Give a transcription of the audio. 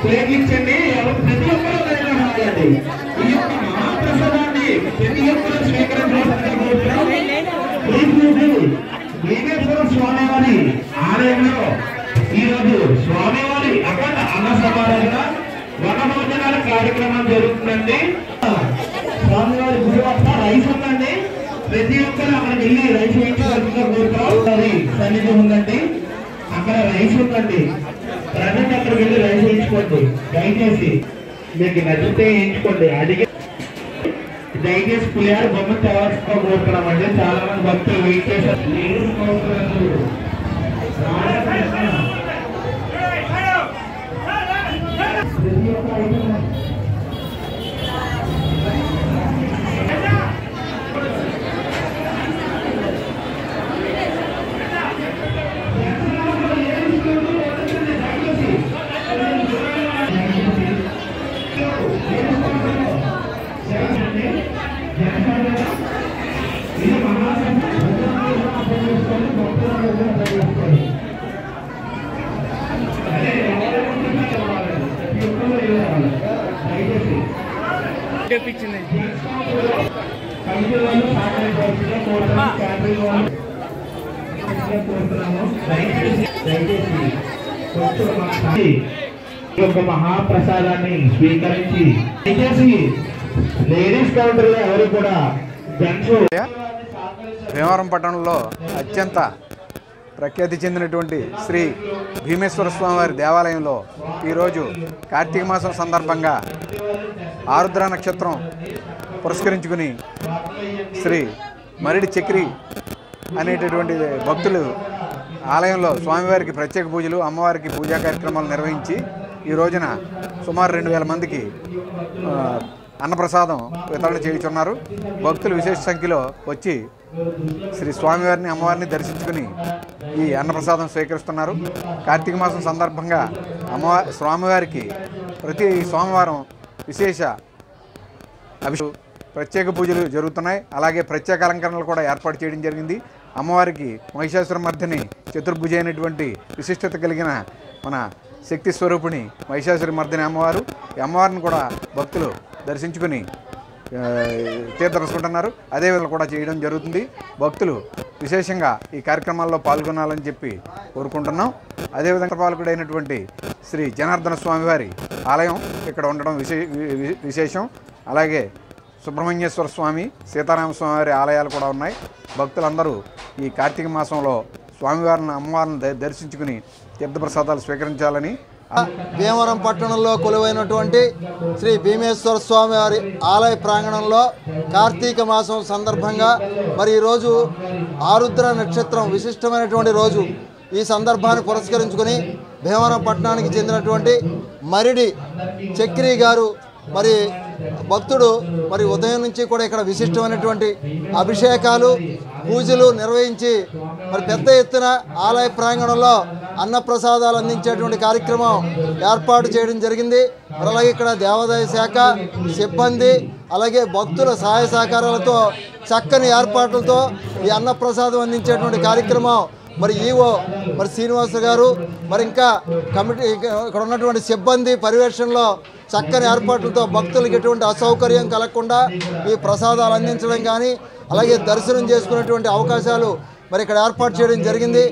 ప్రేమించండి ప్రతి ఒక్కరూ ధైర్యండి ఈ యొక్క మహాప్రసాదాన్ని ప్రతి ఒక్కరూ స్వీకరించవలసిందిగా స్వామి వారి ఆలయంలో ఈరోజు స్వామివారి అఖండ అన్న సమారాధన వనభోజనాల కార్యక్రమం జరుగుతుందండి. స్వామివారి గురువార్త రైస్ ఉందండి. ప్రతి ఒక్కరు అక్కడికి వెళ్ళి రైస్ వేయించుకోవాల్సిందిగా కోరుతారు. సన్నిధి ఉందండి, అక్కడ రైస్ ఉందండి. ప్రజెంట్ అక్కడికి వెళ్ళి రైస్ వేయించుకోండి. దయచేసి మీకు నచ్చితే వేయించుకోండి. అడిగి దయచేసి పులిహార బొమ్మ తేవాల్సిందిగా కోరుతున్నామండి. చాలా మంది భక్తులు వెయిట్ చేశారు. మహాప్రసాదాన్ని స్వీకరించి దయచేసి లేడీస్ కౌంటర్ లో ఎవరు కూడా భీమవరం పట్టణంలో అత్యంత ప్రఖ్యాతి చెందినటువంటి శ్రీ భీమేశ్వర స్వామివారి దేవాలయంలో ఈరోజు కార్తీక మాసం సందర్భంగా ఆరుద్ర నక్షత్రం పురస్కరించుకుని శ్రీ మరిడి చక్రి అనేటటువంటి భక్తులు ఆలయంలో స్వామివారికి ప్రత్యేక పూజలు, అమ్మవారికి పూజా కార్యక్రమాలు నిర్వహించి ఈ రోజున సుమారు 2000 మందికి అన్నప్రసాదం వితరణ చేయుచున్నారు. భక్తులు విశేష సంఖ్యలో వచ్చి శ్రీ స్వామివారిని, అమ్మవారిని దర్శించుకుని ఈ అన్నప్రసాదం స్వీకరిస్తున్నారు. కార్తీక మాసం సందర్భంగా స్వామివారికి ప్రతి సోమవారం విశేష ప్రత్యేక పూజలు జరుగుతున్నాయి. అలాగే ప్రత్యేక అలంకరణలు కూడా ఏర్పాటు చేయడం జరిగింది. అమ్మవారికి మహిషాసురమర్దిని చతుర్భుజ అయినటువంటి విశిష్టత కలిగిన మన శక్తి స్వరూపిణి మహిషాసురమర్దిని అమ్మవారు. ఈ అమ్మవారిని కూడా భక్తులు దర్శించుకుని తీర్థరసుకుంటున్నారు. అదేవిధంగా కూడా చేయడం జరుగుతుంది. భక్తులు విశేషంగా ఈ కార్యక్రమాల్లో పాల్గొనాలని చెప్పి కోరుకుంటున్నాం. అదేవిధంగా పాల్గొనైనటువంటి శ్రీ జనార్దన స్వామివారి ఆలయం ఇక్కడ ఉండడం విశేషం. అలాగే సుబ్రహ్మణ్యేశ్వర స్వామి, సీతారామస్వామి వారి ఆలయాలు కూడా ఉన్నాయి. భక్తులందరూ ఈ కార్తీక మాసంలో స్వామివారిని, అమ్మవారిని దర్శించుకుని తీర్థప్రసాదాలు స్వీకరించాలని భీమవరం పట్టణంలో కొలువైనటువంటి శ్రీ భీమేశ్వర స్వామి వారి ఆలయ ప్రాంగణంలో కార్తీక మాసం సందర్భంగా మరి ఈరోజు ఆరుద్ర నక్షత్రం విశిష్టమైనటువంటి రోజు. ఈ సందర్భాన్ని పురస్కరించుకొని భీమవరం పట్టణానికి చెందినటువంటి మరిడి చక్రి గారు మరి భక్తుడు మరి ఉదయం నుంచి కూడా ఇక్కడ విశిష్టమైనటువంటి అభిషేకాలు, పూజలు నిర్వహించి మరి పెద్ద ఎత్తున ఆలయ ప్రాంగణంలో అన్నప్రసాదాలు అందించేటువంటి కార్యక్రమం ఏర్పాటు చేయడం జరిగింది. అలాగే ఇక్కడ దేవాదాయ శాఖ సిబ్బంది, అలాగే భక్తుల సహాయ సహకారాలతో చక్కని ఏర్పాట్లతో ఈ అన్నప్రసాదం అందించేటువంటి కార్యక్రమం మరి ఈవో మరి శ్రీనివాస గారు మరి ఇంకా కమిటీ ఇక్కడ ఉన్నటువంటి సిబ్బంది పర్యవేక్షణలో చక్కని ఏర్పాట్లతో భక్తులకు ఎటువంటి అసౌకర్యం కలగకుండా ఈ ప్రసాదాలు అందించడం కానీ అలాగే దర్శనం చేసుకునేటువంటి అవకాశాలు మరి ఇక్కడ ఏర్పాటు చేయడం జరిగింది.